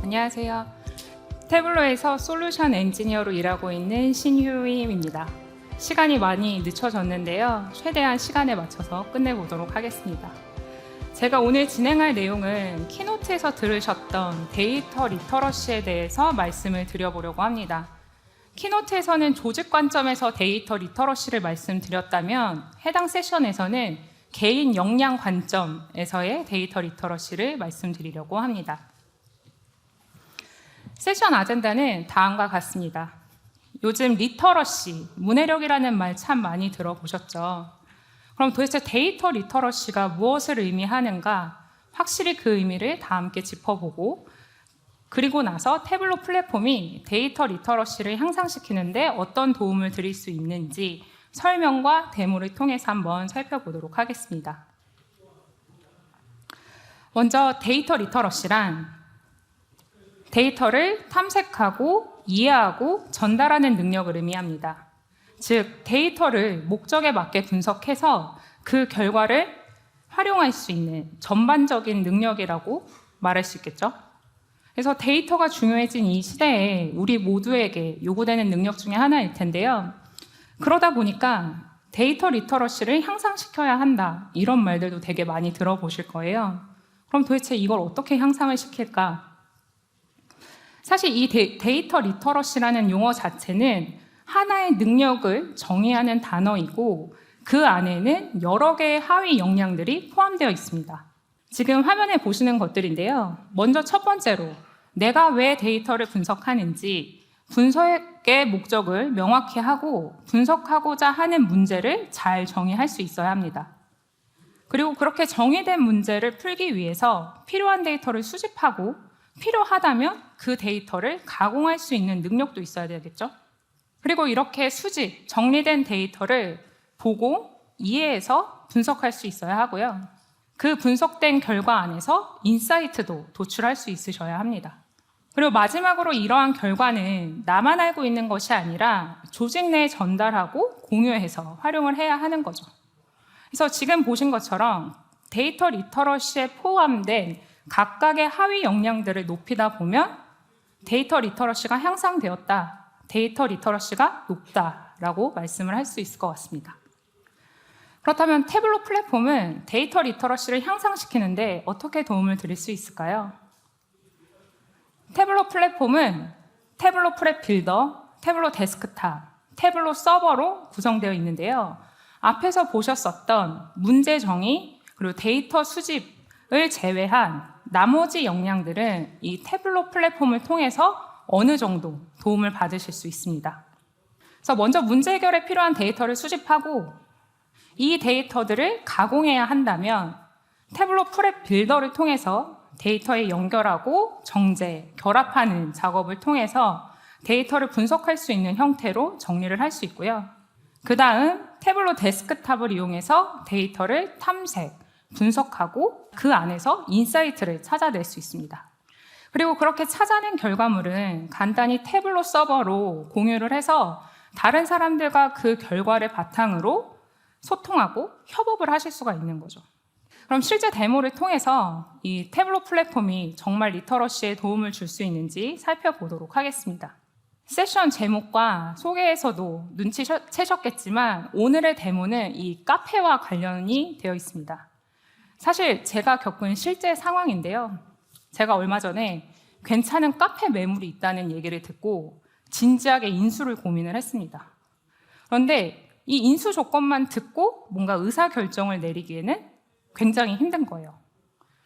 안녕하세요. 태블로에서 솔루션 엔지니어로 일하고 있는 신휴임입니다. 시간이 많이 늦춰졌는데요. 최대한 시간에 맞춰서 끝내보도록 하겠습니다. 제가 오늘 진행할 내용은 키노트에서 들으셨던 데이터 리터러시에 대해서 말씀을 드려보려고 합니다. 키노트에서는 조직 관점에서 데이터 리터러시를 말씀드렸다면 해당 세션에서는 개인 역량 관점에서의 데이터 리터러시를 말씀드리려고 합니다. 세션 아젠다는 다음과 같습니다. 요즘 리터러시, 문해력이라는 말 참 많이 들어보셨죠? 그럼 도대체 데이터 리터러시가 무엇을 의미하는가? 확실히 그 의미를 다 함께 짚어보고, 그리고 나서 태블로 플랫폼이 데이터 리터러시를 향상시키는데 어떤 도움을 드릴 수 있는지 설명과 데모를 통해서 한번 살펴보도록 하겠습니다. 먼저 데이터 리터러시란 데이터를 탐색하고 이해하고 전달하는 능력을 의미합니다. 즉, 데이터를 목적에 맞게 분석해서 그 결과를 활용할 수 있는 전반적인 능력이라고 말할 수 있겠죠. 그래서 데이터가 중요해진 이 시대에 우리 모두에게 요구되는 능력 중에 하나일 텐데요. 그러다 보니까 데이터 리터러시를 향상시켜야 한다, 이런 말들도 되게 많이 들어보실 거예요. 그럼 도대체 이걸 어떻게 향상을 시킬까? 사실 이 데이터 리터러시라는 용어 자체는 하나의 능력을 정의하는 단어이고 그 안에는 여러 개의 하위 역량들이 포함되어 있습니다. 지금 화면에 보시는 것들인데요. 먼저 첫 번째로 내가 왜 데이터를 분석하는지 분석의 목적을 명확히 하고 분석하고자 하는 문제를 잘 정의할 수 있어야 합니다. 그리고 그렇게 정의된 문제를 풀기 위해서 필요한 데이터를 수집하고 필요하다면 그 데이터를 가공할 수 있는 능력도 있어야 되겠죠. 그리고 이렇게 수집, 정리된 데이터를 보고 이해해서 분석할 수 있어야 하고요. 그 분석된 결과 안에서 인사이트도 도출할 수 있으셔야 합니다. 그리고 마지막으로 이러한 결과는 나만 알고 있는 것이 아니라 조직 내에 전달하고 공유해서 활용을 해야 하는 거죠. 그래서 지금 보신 것처럼 데이터 리터러시에 포함된 각각의 하위 역량들을 높이다 보면 데이터 리터러시가 향상되었다, 데이터 리터러시가 높다라고 말씀을 할 수 있을 것 같습니다. 그렇다면 태블로 플랫폼은 데이터 리터러시를 향상시키는데 어떻게 도움을 드릴 수 있을까요? 태블로 플랫폼은 태블로 프랩 빌더, 태블로 데스크탑, 태블로 서버로 구성되어 있는데요. 앞에서 보셨었던 문제 정의 그리고 데이터 수집을 제외한 나머지 역량들은 이 태블로 플랫폼을 통해서 어느 정도 도움을 받으실 수 있습니다. 그래서 먼저 문제 해결에 필요한 데이터를 수집하고 이 데이터들을 가공해야 한다면 태블로 프랩 빌더를 통해서 데이터에 연결하고 정제, 결합하는 작업을 통해서 데이터를 분석할 수 있는 형태로 정리를 할 수 있고요. 그 다음 태블로 데스크탑을 이용해서 데이터를 탐색, 분석하고 그 안에서 인사이트를 찾아낼 수 있습니다. 그리고 그렇게 찾아낸 결과물은 간단히 태블로 서버로 공유를 해서 다른 사람들과 그 결과를 바탕으로 소통하고 협업을 하실 수가 있는 거죠. 그럼 실제 데모를 통해서 이 태블로 플랫폼이 정말 리터러시에 도움을 줄 수 있는지 살펴보도록 하겠습니다. 세션 제목과 소개에서도 눈치채셨겠지만 오늘의 데모는 이 카페와 관련이 되어 있습니다. 사실 제가 겪은 실제 상황인데요. 제가 얼마 전에 괜찮은 카페 매물이 있다는 얘기를 듣고 진지하게 인수를 고민을 했습니다. 그런데 이 인수 조건만 듣고 뭔가 의사결정을 내리기에는 굉장히 힘든 거예요.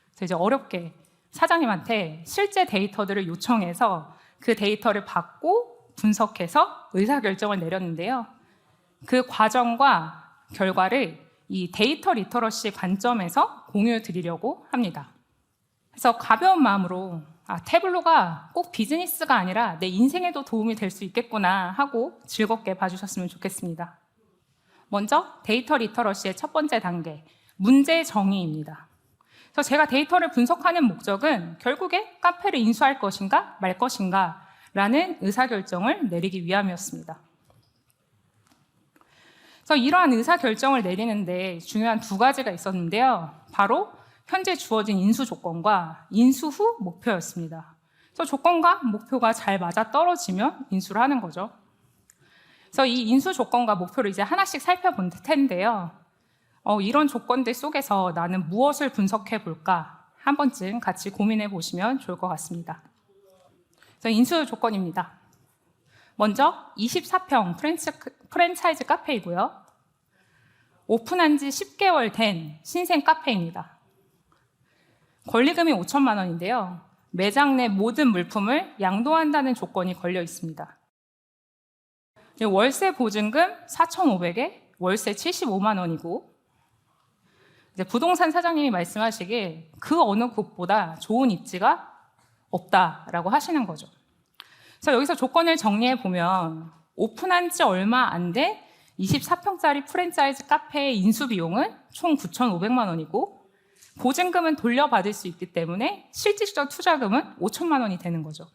그래서 이제 어렵게 사장님한테 실제 데이터들을 요청해서 그 데이터를 받고 분석해서 의사결정을 내렸는데요. 그 과정과 결과를 이 데이터 리터러시 관점에서 공유해 드리려고 합니다. 그래서 가벼운 마음으로 태블로가 꼭 비즈니스가 아니라 내 인생에도 도움이 될 수 있겠구나 하고 즐겁게 봐주셨으면 좋겠습니다. 먼저 데이터 리터러시의 첫 번째 단계, 문제 정의입니다. 그래서 제가 데이터를 분석하는 목적은 결국에 카페를 인수할 것인가 말 것인가 라는 의사결정을 내리기 위함이었습니다. 그래서 이러한 의사결정을 내리는데 중요한 두 가지가 있었는데요. 바로 현재 주어진 인수 조건과 인수 후 목표였습니다. 그래서 조건과 목표가 잘 맞아 떨어지면 인수를 하는 거죠. 그래서 이 인수 조건과 목표를 이제 하나씩 살펴볼 텐데요. 이런 조건들 속에서 나는 무엇을 분석해 볼까 한 번쯤 같이 고민해 보시면 좋을 것 같습니다. 그래서 인수 조건입니다. 먼저 24평 프랜차이즈 카페이고요. 오픈한 지 10개월 된 신생 카페입니다. 권리금이 5천만 원인데요. 매장 내 모든 물품을 양도한다는 조건이 걸려 있습니다. 월세 보증금 4,500에 월세 75만 원이고, 이제 부동산 사장님이 말씀하시길 그 어느 곳보다 좋은 입지가 없다라고 하시는 거죠. 그래서 여기서 조건을 정리해 보면 오픈한 지 얼마 안 된 24평짜리 프랜차이즈 카페의 인수 비용은 총 9,500만 원이고, 보증금은 돌려받을 수 있기 때문에 실질적 투자금은 5천만 원이 되는 거죠.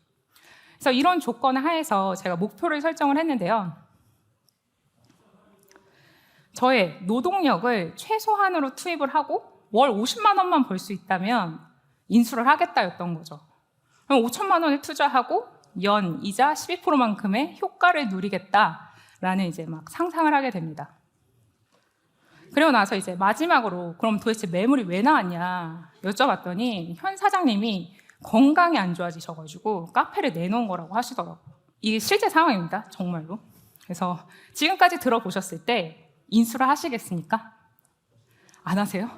그래서 이런 조건 하에서 제가 목표를 설정을 했는데요. 저의 노동력을 최소한으로 투입을 하고 월 50만 원만 벌 수 있다면 인수를 하겠다였던 거죠. 그럼 5천만 원을 투자하고 연 이자 12%만큼의 효과를 누리겠다라는 이제 막 상상을 하게 됩니다. 그리고 나서 이제 마지막으로 그럼 도대체 매물이 왜 나왔냐 여쭤봤더니 현 사장님이 건강이 안 좋아지셔가지고 카페를 내놓은 거라고 하시더라고요. 이게 실제 상황입니다. 정말로. 그래서 지금까지 들어보셨을 때 인수를 하시겠습니까? 안 하세요?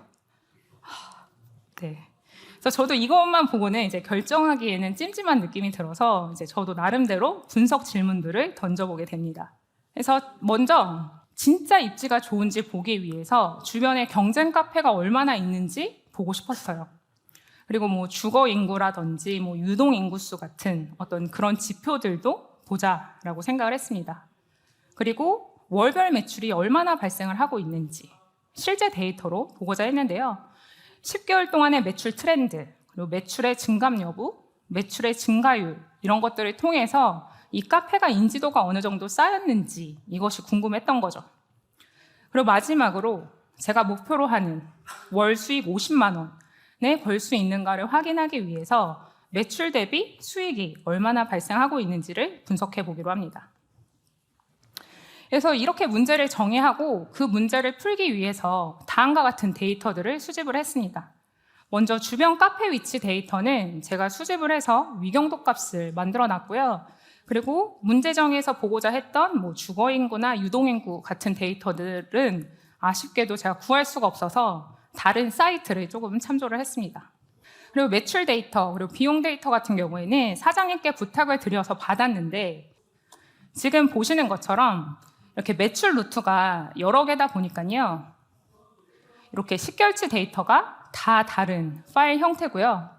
네. 그래서 저도 이것만 보고는 이제 결정하기에는 찜찜한 느낌이 들어서 이제 저도 나름대로 분석 질문들을 던져보게 됩니다. 그래서 먼저 진짜 입지가 좋은지 보기 위해서 주변에 경쟁 카페가 얼마나 있는지 보고 싶었어요. 그리고 뭐 주거 인구라든지 뭐 유동 인구수 같은 어떤 그런 지표들도 보자라고 생각을 했습니다. 그리고 월별 매출이 얼마나 발생을 하고 있는지 실제 데이터로 보고자 했는데요. 10개월 동안의 매출 트렌드, 그리고 매출의 증감 여부, 매출의 증가율 이런 것들을 통해서 이 카페가 인지도가 어느 정도 쌓였는지 이것이 궁금했던 거죠. 그리고 마지막으로 제가 목표로 하는 월 수익 50만 원에 벌 수 있는가를 확인하기 위해서 매출 대비 수익이 얼마나 발생하고 있는지를 분석해 보기로 합니다. 그래서 이렇게 문제를 정의하고 그 문제를 풀기 위해서 다음과 같은 데이터들을 수집을 했습니다. 먼저 주변 카페 위치 데이터는 제가 수집을 해서 위경도 값을 만들어 놨고요. 그리고 문제정에서 보고자 했던 뭐 주거인구나 유동인구 같은 데이터들은 아쉽게도 제가 구할 수가 없어서 다른 사이트를 조금 참조를 했습니다. 그리고 매출 데이터, 그리고 비용 데이터 같은 경우에는 사장님께 부탁을 드려서 받았는데 지금 보시는 것처럼 이렇게 매출 루트가 여러 개다 보니까요. 이렇게 식결치 데이터가 다 다른 파일 형태고요.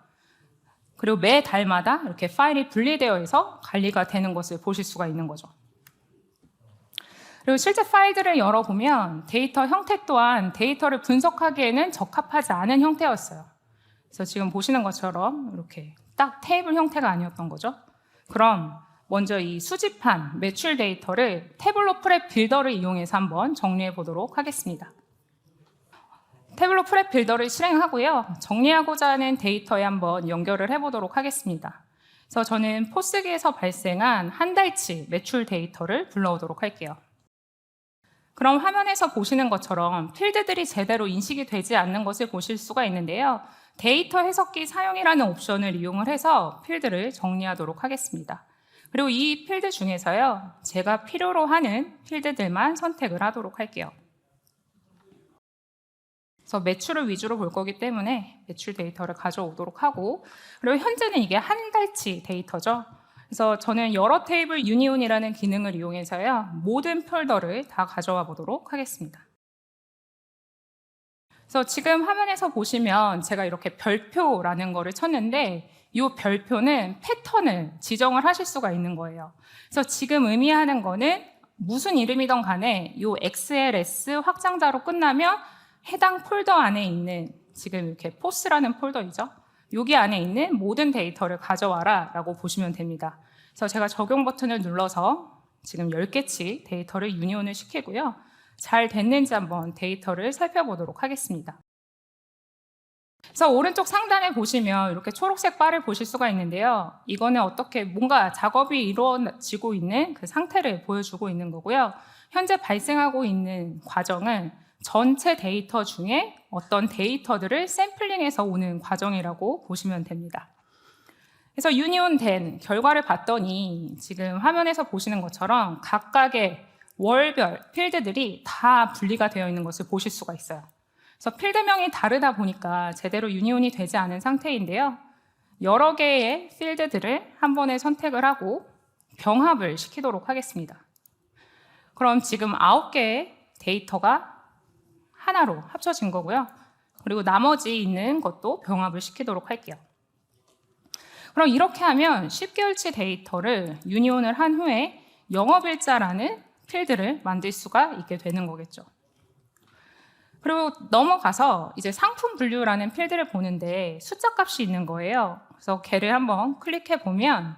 그리고 매 달마다 이렇게 파일이 분리되어 있어 관리가 되는 것을 보실 수가 있는 거죠. 그리고 실제 파일들을 열어보면 데이터 형태 또한 데이터를 분석하기에는 적합하지 않은 형태였어요. 그래서 지금 보시는 것처럼 이렇게 딱 테이블 형태가 아니었던 거죠. 그럼 먼저 이 수집한 매출 데이터를 태블로 프랩 빌더를 이용해서 한번 정리해 보도록 하겠습니다. 태블로 프랩 빌더를 실행하고요. 정리하고자 하는 데이터에 한번 연결을 해보도록 하겠습니다. 그래서 저는 포스기에서 발생한 한 달치 매출 데이터를 불러오도록 할게요. 그럼 화면에서 보시는 것처럼 필드들이 제대로 인식이 되지 않는 것을 보실 수가 있는데요. 데이터 해석기 사용이라는 옵션을 이용을 해서 필드를 정리하도록 하겠습니다. 그리고 이 필드 중에서요. 제가 필요로 하는 필드들만 선택을 하도록 할게요. 그래서 매출을 위주로 볼 거기 때문에 매출 데이터를 가져오도록 하고, 그리고 현재는 이게 한 달치 데이터죠. 그래서 저는 여러 테이블 유니온이라는 기능을 이용해서요. 모든 폴더를 다 가져와 보도록 하겠습니다. 그래서 지금 화면에서 보시면 제가 이렇게 별표라는 거를 쳤는데 이 별표는 패턴을 지정을 하실 수가 있는 거예요. 그래서 지금 의미하는 거는 무슨 이름이든 간에 이 XLS 확장자로 끝나면 해당 폴더 안에 있는 지금 이렇게 포스라는 폴더이죠. 여기 안에 있는 모든 데이터를 가져와라 라고 보시면 됩니다. 그래서 제가 적용 버튼을 눌러서 지금 10개치 데이터를 유니온을 시키고요. 잘 됐는지 한번 데이터를 살펴보도록 하겠습니다. 그래서 오른쪽 상단에 보시면 이렇게 초록색 바를 보실 수가 있는데요. 이거는 어떻게 뭔가 작업이 이루어지고 있는 그 상태를 보여주고 있는 거고요. 현재 발생하고 있는 과정은 전체 데이터 중에 어떤 데이터들을 샘플링해서 오는 과정이라고 보시면 됩니다. 그래서 유니온된 결과를 봤더니 지금 화면에서 보시는 것처럼 각각의 월별 필드들이 다 분리가 되어 있는 것을 보실 수가 있어요. 그래서 필드명이 다르다 보니까 제대로 유니온이 되지 않은 상태인데요. 여러 개의 필드들을 한 번에 선택을 하고 병합을 시키도록 하겠습니다. 그럼 지금 9개의 데이터가 하나로 합쳐진 거고요. 그리고 나머지 있는 것도 병합을 시키도록 할게요. 그럼 이렇게 하면 10개월치 데이터를 유니온을 한 후에 영업일자라는 필드를 만들 수가 있게 되는 거겠죠. 그리고 넘어가서 이제 상품 분류라는 필드를 보는데 숫자 값이 있는 거예요. 그래서 걔를 한번 클릭해 보면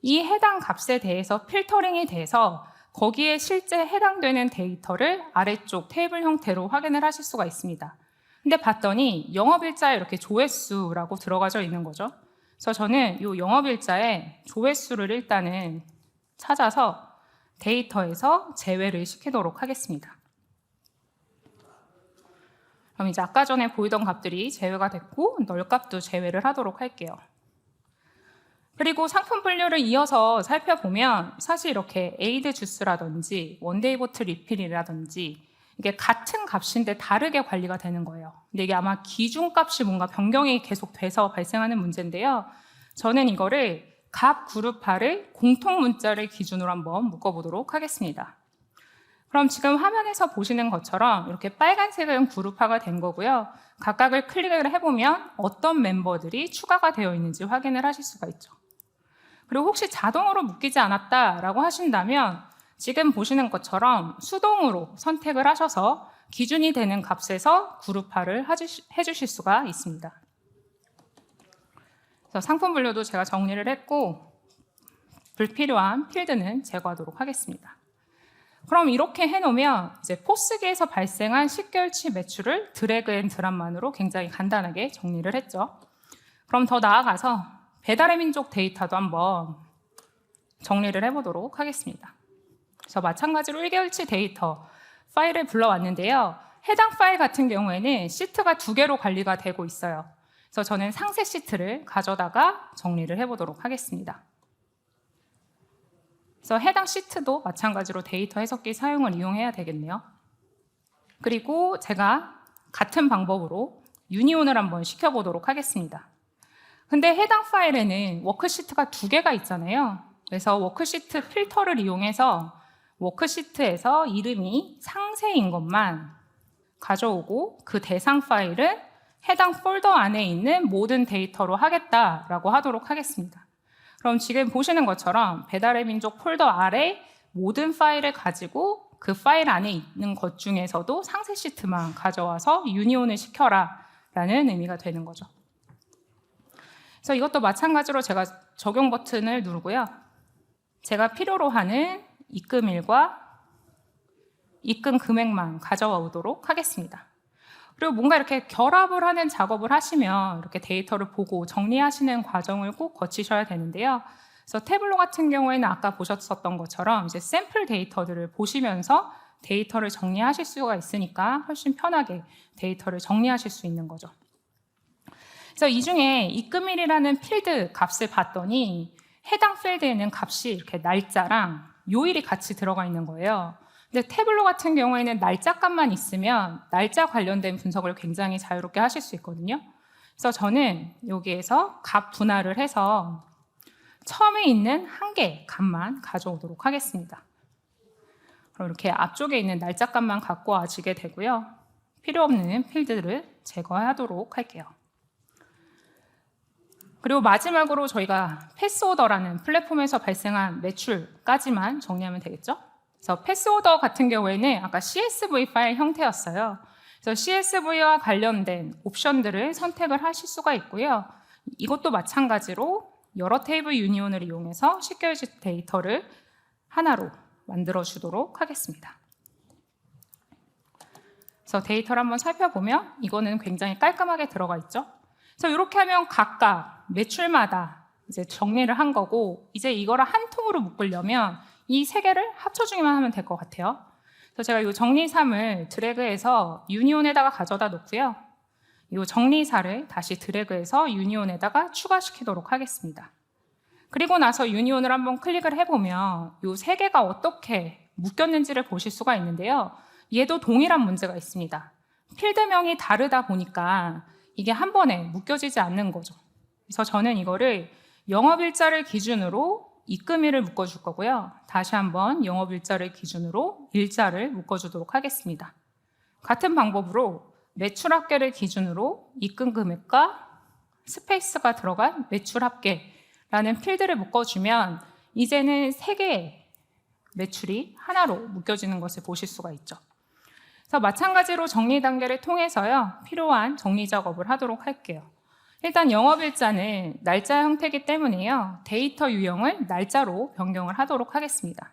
이 해당 값에 대해서 필터링이 돼서 거기에 실제 해당되는 데이터를 아래쪽 테이블 형태로 확인을 하실 수가 있습니다. 근데 봤더니 영업일자에 이렇게 조회수라고 들어가져 있는 거죠. 그래서 저는 이 영업일자에 조회수를 일단은 찾아서 데이터에서 제외를 시키도록 하겠습니다. 그럼 이제 아까 전에 보이던 값들이 제외가 됐고 널값도 제외를 하도록 할게요. 그리고 상품 분류를 이어서 살펴보면 사실 이렇게 에이드 주스라든지 원데이 보틀 리필이라든지 이게 같은 값인데 다르게 관리가 되는 거예요. 근데 이게 아마 기준값이 뭔가 변경이 계속 돼서 발생하는 문제인데요. 저는 이거를 값 그룹화를 공통 문자를 기준으로 한번 묶어보도록 하겠습니다. 그럼 지금 화면에서 보시는 것처럼 이렇게 빨간색은 그룹화가 된 거고요. 각각을 클릭을 해보면 어떤 멤버들이 추가가 되어 있는지 확인을 하실 수가 있죠. 그리고 혹시 자동으로 묶이지 않았다라고 하신다면 지금 보시는 것처럼 수동으로 선택을 하셔서 기준이 되는 값에서 그룹화를 해주실 수가 있습니다. 그래서 상품 분류도 제가 정리를 했고 불필요한 필드는 제거하도록 하겠습니다. 그럼 이렇게 해놓으면 이제 포스기에서 발생한 10개월치 매출을 드래그 앤 드랍만으로 굉장히 간단하게 정리를 했죠. 그럼 더 나아가서 배달의 민족 데이터도 한번 정리를 해보도록 하겠습니다. 그래서 마찬가지로 1개월치 데이터 파일을 불러왔는데요. 해당 파일 같은 경우에는 시트가 2개로 관리가 되고 있어요. 그래서 저는 상세 시트를 가져다가 정리를 해보도록 하겠습니다. 그래서 해당 시트도 마찬가지로 데이터 해석기 사용을 이용해야 되겠네요. 그리고 제가 같은 방법으로 유니온을 한번 시켜보도록 하겠습니다. 근데 해당 파일에는 워크시트가 2개가 있잖아요. 그래서 워크시트 필터를 이용해서 워크시트에서 이름이 상세인 것만 가져오고 그 대상 파일은 해당 폴더 안에 있는 모든 데이터로 하겠다라고 하도록 하겠습니다. 그럼 지금 보시는 것처럼 배달의 민족 폴더 아래 모든 파일을 가지고 그 파일 안에 있는 것 중에서도 상세 시트만 가져와서 유니온을 시켜라 라는 의미가 되는 거죠. 그래서 이것도 마찬가지로 제가 적용 버튼을 누르고요. 제가 필요로 하는 입금일과 입금 금액만 가져와 오도록 하겠습니다. 그리고 뭔가 이렇게 결합을 하는 작업을 하시면 이렇게 데이터를 보고 정리하시는 과정을 꼭 거치셔야 되는데요. 그래서 태블로 같은 경우에는 아까 보셨었던 것처럼 이제 샘플 데이터들을 보시면서 데이터를 정리하실 수가 있으니까 훨씬 편하게 데이터를 정리하실 수 있는 거죠. 그래서 이 중에 입금일이라는 필드 값을 봤더니 해당 필드에는 값이 이렇게 날짜랑 요일이 같이 들어가 있는 거예요. 근데 태블로 같은 경우에는 날짜 값만 있으면 날짜 관련된 분석을 굉장히 자유롭게 하실 수 있거든요. 그래서 저는 여기에서 값 분할을 해서 처음에 있는 한 개 값만 가져오도록 하겠습니다. 그럼 이렇게 앞쪽에 있는 날짜 값만 갖고 와지게 되고요. 필요 없는 필드를 제거하도록 할게요. 그리고 마지막으로 저희가 패스오더라는 플랫폼에서 발생한 매출까지만 정리하면 되겠죠? 그래서 패스오더 같은 경우에는 아까 CSV 파일 형태였어요. 그래서 CSV와 관련된 옵션들을 선택을 하실 수가 있고요. 이것도 마찬가지로 여러 테이블 유니온을 이용해서 10개월치 데이터를 하나로 만들어 주도록 하겠습니다. 그래서 데이터를 한번 살펴보면 이거는 굉장히 깔끔하게 들어가 있죠. 그래서 이렇게 하면 각각 매출마다 이제 정리를 한 거고, 이제 이거를 한 통으로 묶으려면 이 세 개를 합쳐주기만 하면 될 것 같아요. 그래서 제가 이 정리삼을 드래그해서 유니온에다가 가져다 놓고요. 이 정리사를 다시 드래그해서 유니온에다가 추가시키도록 하겠습니다. 그리고 나서 유니온을 한번 클릭을 해보면 이 세 개가 어떻게 묶였는지를 보실 수가 있는데요. 얘도 동일한 문제가 있습니다. 필드명이 다르다 보니까 이게 한 번에 묶여지지 않는 거죠. 그래서 저는 이거를 영업일자를 기준으로 입금일을 묶어줄 거고요. 다시 한번 영업일자를 기준으로 일자를 묶어주도록 하겠습니다. 같은 방법으로 매출합계를 기준으로 입금금액과 스페이스가 들어간 매출합계라는 필드를 묶어주면 이제는 세 개의 매출이 하나로 묶여지는 것을 보실 수가 있죠. 그래서 마찬가지로 정리 단계를 통해서요, 필요한 정리 작업을 하도록 할게요. 일단 영업일자는 날짜 형태이기 때문에요, 데이터 유형을 날짜로 변경을 하도록 하겠습니다.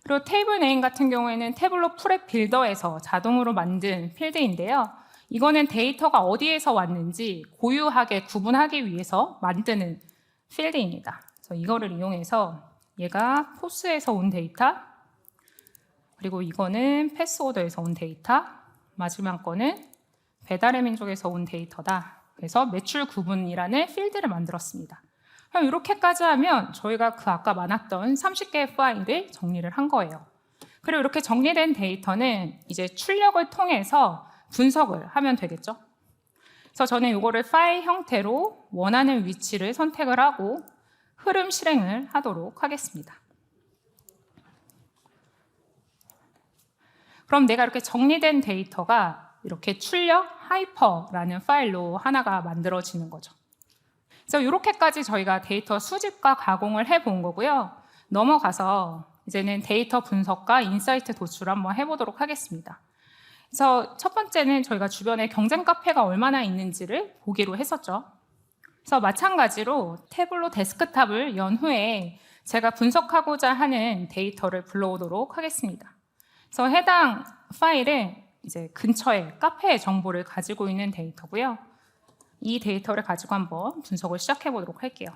그리고 테이블 네임 같은 경우에는 태블로 프랩 빌더에서 자동으로 만든 필드인데요. 이거는 데이터가 어디에서 왔는지 고유하게 구분하기 위해서 만드는 필드입니다. 그래서 이거를 이용해서 얘가 포스에서 온 데이터, 그리고 이거는 패스오더에서 온 데이터, 마지막 거는 배달의 민족에서 온 데이터다. 그래서 매출 구분이라는 필드를 만들었습니다. 그럼 이렇게까지 하면 저희가 그 아까 많았던 30개의 파일을 정리를 한 거예요. 그리고 이렇게 정리된 데이터는 이제 출력을 통해서 분석을 하면 되겠죠. 그래서 저는 이거를 파일 형태로 원하는 위치를 선택을 하고 흐름 실행을 하도록 하겠습니다. 그럼 내가 이렇게 정리된 데이터가 이렇게 출력 하이퍼라는 파일로 하나가 만들어지는 거죠. 그래서 이렇게까지 저희가 데이터 수집과 가공을 해본 거고요. 넘어가서 이제는 데이터 분석과 인사이트 도출을 한번 해보도록 하겠습니다. 그래서 첫 번째는 저희가 주변에 경쟁 카페가 얼마나 있는지를 보기로 했었죠. 그래서 마찬가지로 태블로 데스크탑을 연 후에 제가 분석하고자 하는 데이터를 불러오도록 하겠습니다. 그래서 해당 파일에 이제 근처에 카페의 정보를 가지고 있는 데이터고요. 이 데이터를 가지고 한번 분석을 시작해 보도록 할게요.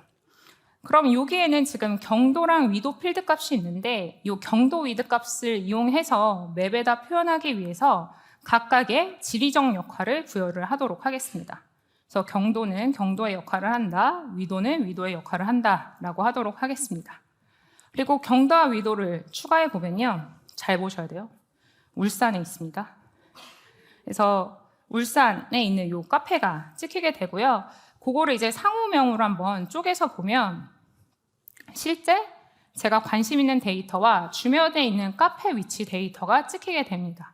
그럼 여기에는 지금 경도랑 위도 필드 값이 있는데 이 경도 위드 값을 이용해서 맵에다 표현하기 위해서 각각의 지리적 역할을 부여를 하도록 하겠습니다. 그래서 경도는 경도의 역할을 한다, 위도는 위도의 역할을 한다라고 하도록 하겠습니다. 그리고 경도와 위도를 추가해 보면요, 잘 보셔야 돼요. 울산에 있습니다. 그래서 울산에 있는 이 카페가 찍히게 되고요. 그거를 이제 상호명으로 한번 쪼개서 보면 실제 제가 관심 있는 데이터와 주변에 있는 카페 위치 데이터가 찍히게 됩니다.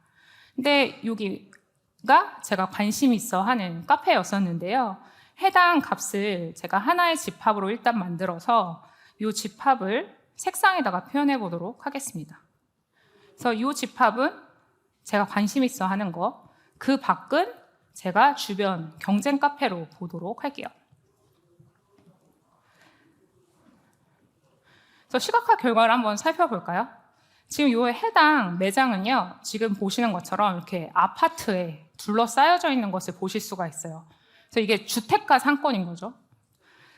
근데 여기가 제가 관심 있어 하는 카페였었는데요. 해당 값을 제가 하나의 집합으로 일단 만들어서 이 집합을 색상에다가 표현해 보도록 하겠습니다. 그래서 이 집합은 제가 관심 있어 하는 거, 그 밖은 제가 주변 경쟁 카페로 보도록 할게요. 그래서 시각화 결과를 한번 살펴볼까요? 지금 이 해당 매장은요, 지금 보시는 것처럼 이렇게 아파트에 둘러싸여져 있는 것을 보실 수가 있어요. 그래서 이게 주택가 상권인 거죠.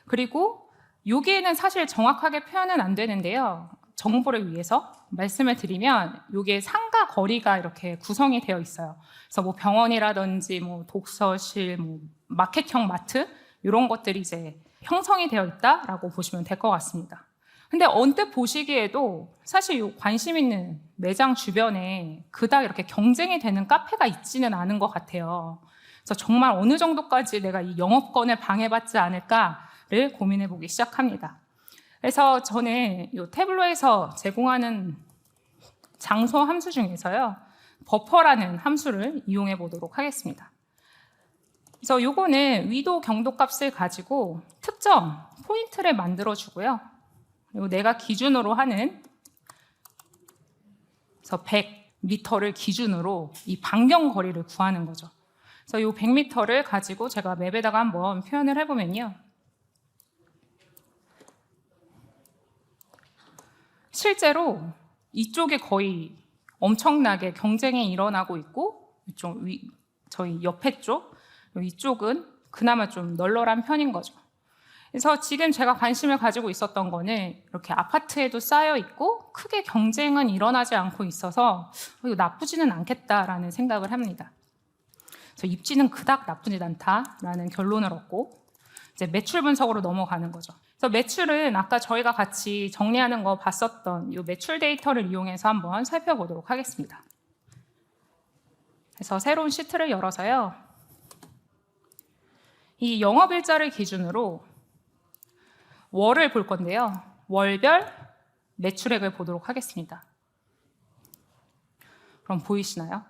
그리고 여기에는 사실 정확하게 표현은 안 되는데요. 정보를 위해서 말씀을 드리면 여기에 상가 거리가 이렇게 구성이 되어 있어요. 그래서 뭐 병원이라든지 뭐 독서실, 뭐 마켓형 마트 이런 것들이 이제 형성이 되어 있다라고 보시면 될 것 같습니다. 근데 언뜻 보시기에도 사실 관심 있는 매장 주변에 그닥 이렇게 경쟁이 되는 카페가 있지는 않은 것 같아요. 그래서 정말 어느 정도까지 내가 이 영업권을 방해받지 않을까를 고민해 보기 시작합니다. 그래서 저는 이 태블로에서 제공하는 장소 함수 중에서요, 버퍼라는 함수를 이용해 보도록 하겠습니다. 그래서 요거는 위도 경도 값을 가지고 특정 포인트를 만들어 주고요. 그리고 내가 기준으로 하는, 그래서 100m를 기준으로 이 반경 거리를 구하는 거죠. 그래서 이 100m를 가지고 제가 맵에다가 한번 표현을 해보면요, 실제로 이쪽에 거의 엄청나게 경쟁이 일어나고 있고, 이쪽 저희 옆에 쪽, 이쪽은 그나마 좀 널널한 편인 거죠. 그래서 지금 제가 관심을 가지고 있었던 거는 이렇게 아파트에도 쌓여 있고 크게 경쟁은 일어나지 않고 있어서 이거 나쁘지는 않겠다라는 생각을 합니다. 그래서 입지는 그닥 나쁘지 않다라는 결론을 얻고 이제 매출 분석으로 넘어가는 거죠. 그래서 매출은 아까 저희가 같이 정리하는 거 봤었던 이 매출 데이터를 이용해서 한번 살펴보도록 하겠습니다. 그래서 새로운 시트를 열어서요. 이 영업일자를 기준으로 월을 볼 건데요. 월별 매출액을 보도록 하겠습니다. 그럼 보이시나요?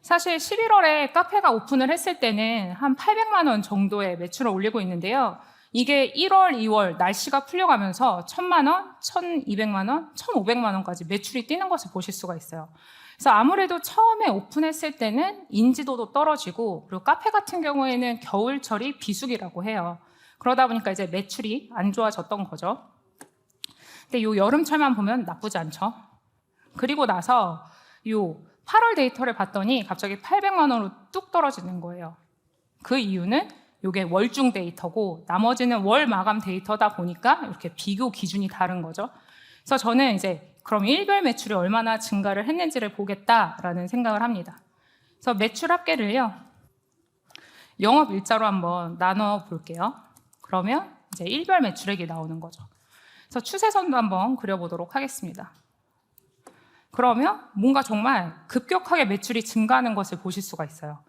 사실 11월에 카페가 오픈을 했을 때는 한 800만 원 정도의 매출을 올리고 있는데요. 이게 1월, 2월 날씨가 풀려가면서 1000만 원, 1200만 원, 1500만 원까지 매출이 뛰는 것을 보실 수가 있어요. 그래서 아무래도 처음에 오픈했을 때는 인지도도 떨어지고 그리고 카페 같은 경우에는 겨울철이 비수기라고 해요. 그러다 보니까 이제 매출이 안 좋아졌던 거죠. 근데 요 여름철만 보면 나쁘지 않죠. 그리고 나서 요 8월 데이터를 봤더니 갑자기 800만 원으로 뚝 떨어지는 거예요. 그 이유는 이게 월중 데이터고 나머지는 월 마감 데이터다 보니까 이렇게 비교 기준이 다른 거죠. 그래서 저는 이제 그럼 일별 매출이 얼마나 증가를 했는지를 보겠다라는 생각을 합니다. 그래서 매출 합계를요. 영업 일자로 한번 나눠 볼게요. 그러면 이제 일별 매출액이 나오는 거죠. 그래서 추세선도 한번 그려보도록 하겠습니다. 그러면 뭔가 정말 급격하게 매출이 증가하는 것을 보실 수가 있어요.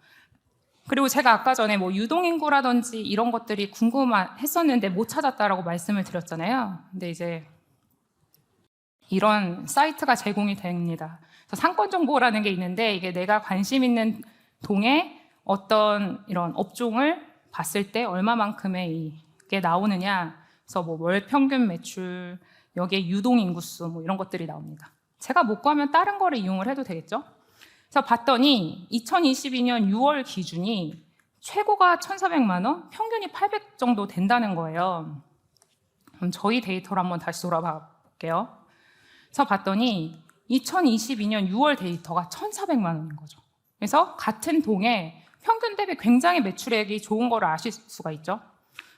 그리고 제가 아까 전에 뭐 유동인구라든지 이런 것들이 궁금했었는데 못 찾았다라고 말씀을 드렸잖아요. 근데 이제 이런 사이트가 제공이 됩니다. 그래서 상권 정보라는 게 있는데 이게 내가 관심 있는 동에 어떤 이런 업종을 봤을 때 얼마만큼의 이게 나오느냐. 그래서 뭐 월 평균 매출, 여기에 유동인구수 뭐 이런 것들이 나옵니다. 제가 못 구하면 다른 거를 이용을 해도 되겠죠? 그래서 봤더니 2022년 6월 기준이 최고가 1,400만 원, 평균이 800 정도 된다는 거예요. 그럼 저희 데이터로 한번 다시 돌아봐 볼게요. 그래서 봤더니 2022년 6월 데이터가 1,400만 원인 거죠. 그래서 같은 동에 평균 대비 굉장히 매출액이 좋은 거를 아실 수가 있죠.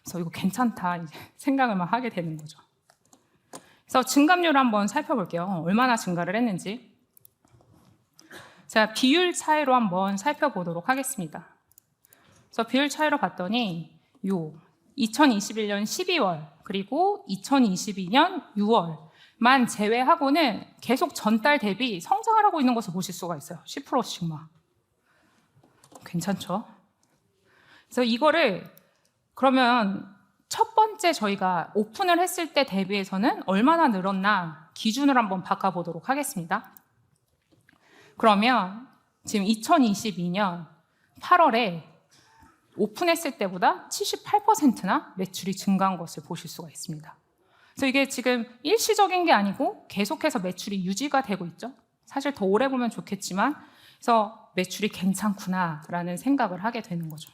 그래서 이거 괜찮다 이제 생각을 막 하게 되는 거죠. 그래서 증감률을 한번 살펴볼게요. 얼마나 증가를 했는지. 자, 비율 차이로 한번 살펴보도록 하겠습니다. 그래서 비율 차이로 봤더니 요 2021년 12월 그리고 2022년 6월만 제외하고는 계속 전달 대비 성장을 하고 있는 것을 보실 수가 있어요. 10%씩 막. 괜찮죠? 그래서 이거를 그러면 첫 번째 저희가 오픈을 했을 때 대비해서는 얼마나 늘었나 기준을 한번 바꿔보도록 하겠습니다. 그러면 지금 2022년 8월에 오픈했을 때보다 78%나 매출이 증가한 것을 보실 수가 있습니다. 그래서 이게 지금 일시적인 게 아니고 계속해서 매출이 유지가 되고 있죠. 사실 더 오래 보면 좋겠지만 그래서 매출이 괜찮구나라는 생각을 하게 되는 거죠.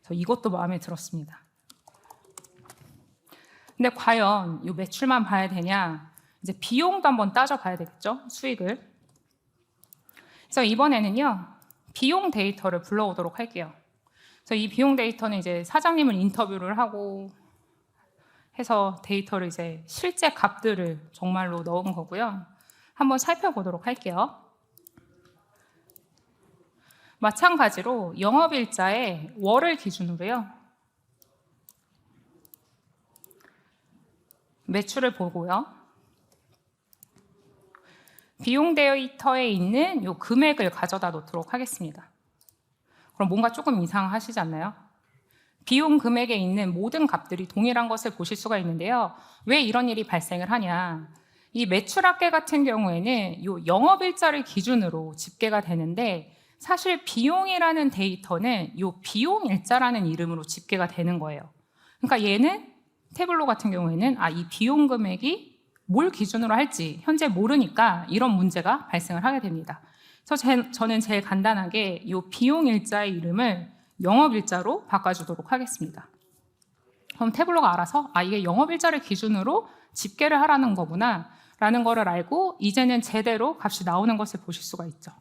그래서 이것도 마음에 들었습니다. 근데 과연 이 매출만 봐야 되냐? 이제 비용도 한번 따져봐야 되겠죠? 수익을. 그래서 이번에는요, 비용 데이터를 불러오도록 할게요. 그래서 이 비용 데이터는 이제 사장님을 인터뷰를 하고 해서 데이터를 이제 실제 값들을 정말로 넣은 거고요. 한번 살펴보도록 할게요. 마찬가지로 영업일자의 월을 기준으로요. 매출을 보고요. 비용 데이터에 있는 이 금액을 가져다 놓도록 하겠습니다. 그럼 뭔가 조금 이상하시지 않나요? 비용 금액에 있는 모든 값들이 동일한 것을 보실 수가 있는데요. 왜 이런 일이 발생을 하냐? 이 매출 합계 같은 경우에는 이 영업일자를 기준으로 집계가 되는데 사실 비용이라는 데이터는 이 비용일자라는 이름으로 집계가 되는 거예요. 그러니까 얘는 태블로 같은 경우에는 이 비용 금액이 뭘 기준으로 할지 현재 모르니까 이런 문제가 발생을 하게 됩니다. 그래서 저는 제일 간단하게 이 비용일자의 이름을 영업일자로 바꿔주도록 하겠습니다. 그럼 태블로가 알아서 이게 영업일자를 기준으로 집계를 하라는 거구나 라는 거를 알고 이제는 제대로 값이 나오는 것을 보실 수가 있죠.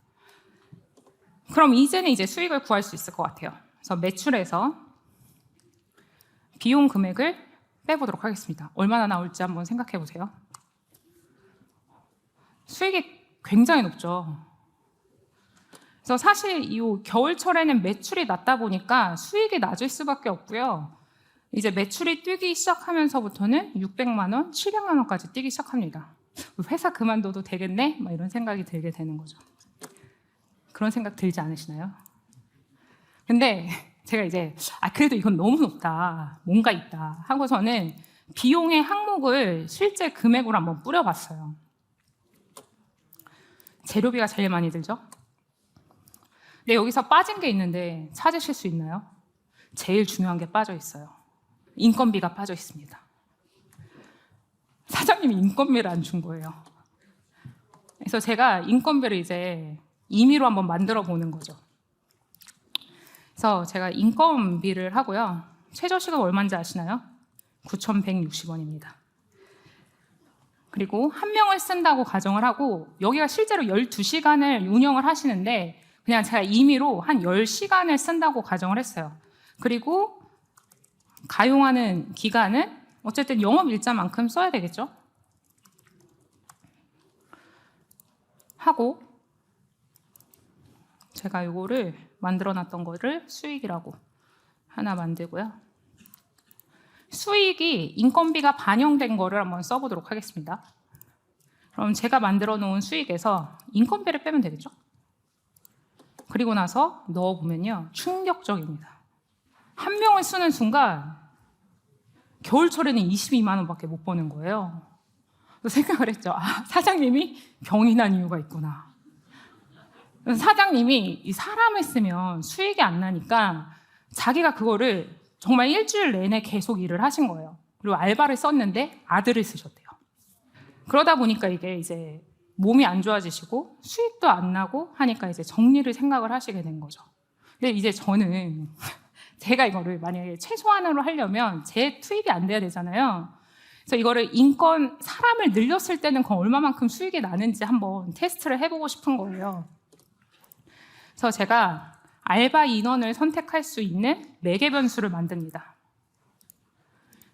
그럼 이제는 이제 수익을 구할 수 있을 것 같아요. 그래서 매출에서 비용 금액을 빼보도록 하겠습니다. 얼마나 나올지 한번 생각해 보세요. 수익이 굉장히 높죠. 그래서 사실 이 겨울철에는 매출이 낮다 보니까 수익이 낮을 수밖에 없고요. 이제 매출이 뛰기 시작하면서부터는 600만 원, 700만 원까지 뛰기 시작합니다. 회사 그만둬도 되겠네? 막 이런 생각이 들게 되는 거죠. 그런 생각 들지 않으시나요? 근데 제가 이제 그래도 이건 너무 높다, 뭔가 있다 하고서는 비용의 항목을 실제 금액으로 한번 뿌려봤어요. 재료비가 제일 많이 들죠? 근데 여기서 빠진 게 있는데 찾으실 수 있나요? 제일 중요한 게 빠져 있어요. 인건비가 빠져 있습니다. 사장님이 인건비를 안 준 거예요. 그래서 제가 인건비를 이제 임의로 한번 만들어 보는 거죠. 그래서 제가 인건비를 하고요. 최저시급 얼마인지 아시나요? 9,160원입니다. 그리고 한 명을 쓴다고 가정을 하고 여기가 실제로 12시간을 운영을 하시는데 그냥 제가 임의로 한 10시간을 쓴다고 가정을 했어요. 그리고 가용하는 기간은 어쨌든 영업 일자만큼 써야 되겠죠? 하고 제가 이거를 만들어 놨던 거를 수익이라고 하나 만들고요. 수익이 인건비가 반영된 거를 한번 써보도록 하겠습니다. 그럼 제가 만들어 놓은 수익에서 인건비를 빼면 되겠죠? 그리고 나서 넣어보면요. 충격적입니다. 한 명을 쓰는 순간 겨울철에는 22만 원밖에 못 버는 거예요. 그래서 생각을 했죠. 사장님이 병이 난 이유가 있구나. 사장님이 이 사람을 쓰면 수익이 안 나니까 자기가 그거를 정말 일주일 내내 계속 일을 하신 거예요. 그리고 알바를 썼는데 아들을 쓰셨대요. 그러다 보니까 이게 이제 몸이 안 좋아지시고 수익도 안 나고 하니까 이제 정리를 생각을 하시게 된 거죠. 근데 이제 저는 제가 이거를 만약에 최소한으로 하려면 제 투입이 안 돼야 되잖아요. 그래서 이거를 사람을 늘렸을 때는 그 얼마만큼 수익이 나는지 한번 테스트를 해보고 싶은 거예요. 그래서 제가 알바 인원을 선택할 수 있는 매개 변수를 만듭니다.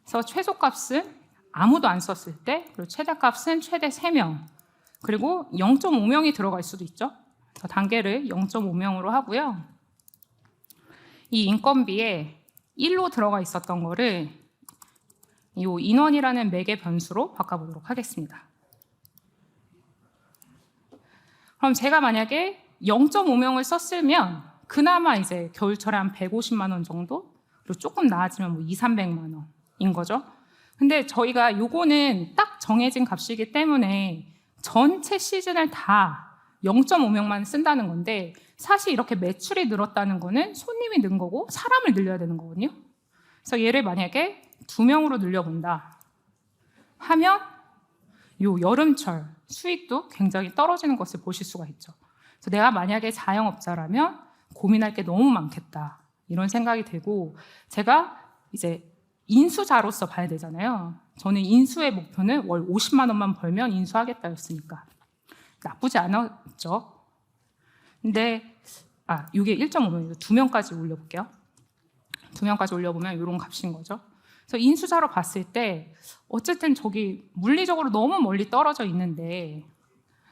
그래서 최소값은 아무도 안 썼을 때, 그리고 최대값은 최대 3명, 그리고 0.5명이 들어갈 수도 있죠. 그래서 단계를 0.5명으로 하고요. 이 인건비에 1로 들어가 있었던 거를 이 인원이라는 매개 변수로 바꿔보도록 하겠습니다. 그럼 제가 만약에 0.5명을 썼으면 그나마 이제 겨울철에 한 150만 원 정도, 그리고 조금 나아지면 뭐 2, 300만 원인 거죠. 근데 저희가 요거는 딱 정해진 값이기 때문에 전체 시즌을 다 0.5명만 쓴다는 건데 사실 이렇게 매출이 늘었다는 거는 손님이 는 거고 사람을 늘려야 되는 거거든요. 그래서 얘를 만약에 2명으로 늘려본다 하면 요 여름철 수익도 굉장히 떨어지는 것을 보실 수가 있죠. 그래서 내가 만약에 자영업자라면 고민할 게 너무 많겠다 이런 생각이 들고 제가 이제 인수자로서 봐야 되잖아요. 저는 인수의 목표는 월 50만 원만 벌면 인수하겠다였으니까 나쁘지 않았죠. 근데 이게 1.5명, 2명까지 올려볼게요. 2명까지 올려보면 이런 값인 거죠. 그래서 인수자로 봤을 때 어쨌든 저기 물리적으로 너무 멀리 떨어져 있는데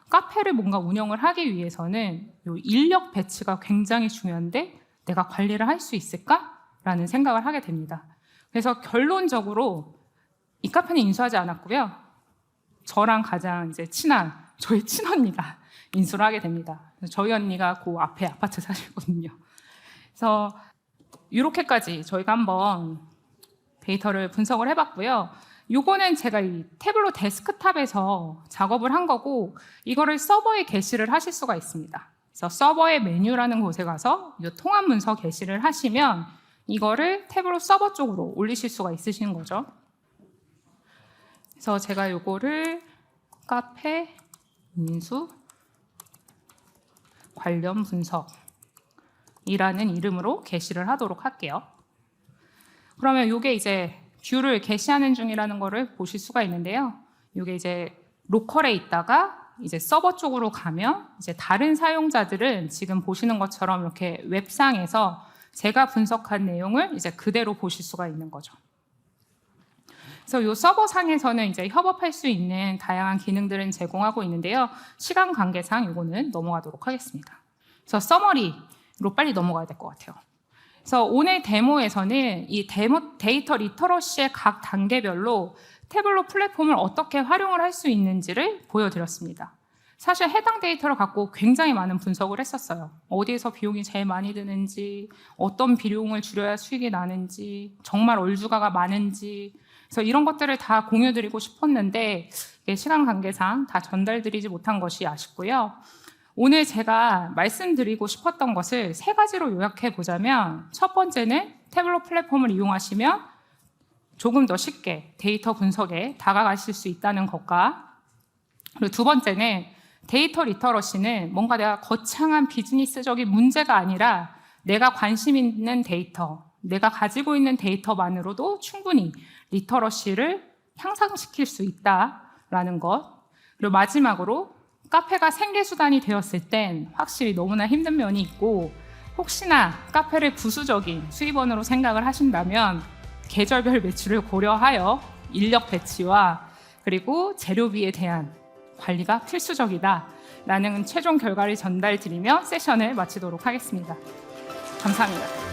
카페를 뭔가 운영을 하기 위해서는 이 인력 배치가 굉장히 중요한데 내가 관리를 할 수 있을까라는 생각을 하게 됩니다. 그래서 결론적으로 이 카페는 인수하지 않았고요. 저랑 가장 이제 친한 저희 친언니가 인수를 하게 됩니다. 저희 언니가 그 앞에 아파트 사시거든요. 그래서 이렇게까지 저희가 한번 데이터를 분석을 해봤고요. 요거는 제가 이 태블로 데스크탑에서 작업을 한 거고 이거를 서버에 게시를 하실 수가 있습니다. 그래서 서버의 메뉴라는 곳에 가서 이 통합 문서 게시를 하시면 이거를 태블로 서버 쪽으로 올리실 수가 있으신 거죠. 그래서 제가 요거를 카페 인수 관련 분석이라는 이름으로 게시를 하도록 할게요. 그러면 이게 이제 뷰를 게시하는 중이라는 거를 보실 수가 있는데요. 이게 이제 로컬에 있다가 이제 서버 쪽으로 가면 이제 다른 사용자들은 지금 보시는 것처럼 이렇게 웹상에서 제가 분석한 내용을 이제 그대로 보실 수가 있는 거죠. 그래서 이 서버상에서는 이제 협업할 수 있는 다양한 기능들은 제공하고 있는데요. 시간 관계상 이거는 넘어가도록 하겠습니다. 그래서 서머리로 빨리 넘어가야 될 것 같아요. 그래서 오늘 데모에서는 이 데이터 리터러시의 각 단계별로 태블로 플랫폼을 어떻게 활용을 할 수 있는지를 보여드렸습니다. 사실 해당 데이터를 갖고 굉장히 많은 분석을 했었어요. 어디에서 비용이 제일 많이 드는지, 어떤 비용을 줄여야 수익이 나는지, 정말 얼주가가 많은지, 그래서 이런 것들을 다 공유드리고 싶었는데 시간 관계상 다 전달드리지 못한 것이 아쉽고요. 오늘 제가 말씀드리고 싶었던 것을 3가지로 요약해 보자면, 첫 번째는 태블로 플랫폼을 이용하시면 조금 더 쉽게 데이터 분석에 다가가실 수 있다는 것과, 그리고 두 번째는 데이터 리터러시는 뭔가 내가 거창한 비즈니스적인 문제가 아니라 내가 관심 있는 데이터, 내가 가지고 있는 데이터만으로도 충분히 리터러시를 향상시킬 수 있다라는 것. 그리고 마지막으로 카페가 생계수단이 되었을 땐 확실히 너무나 힘든 면이 있고, 혹시나 카페를 부수적인 수입원으로 생각을 하신다면 계절별 매출을 고려하여 인력 배치와 그리고 재료비에 대한 관리가 필수적이다라는 최종 결과를 전달드리며 세션을 마치도록 하겠습니다. 감사합니다.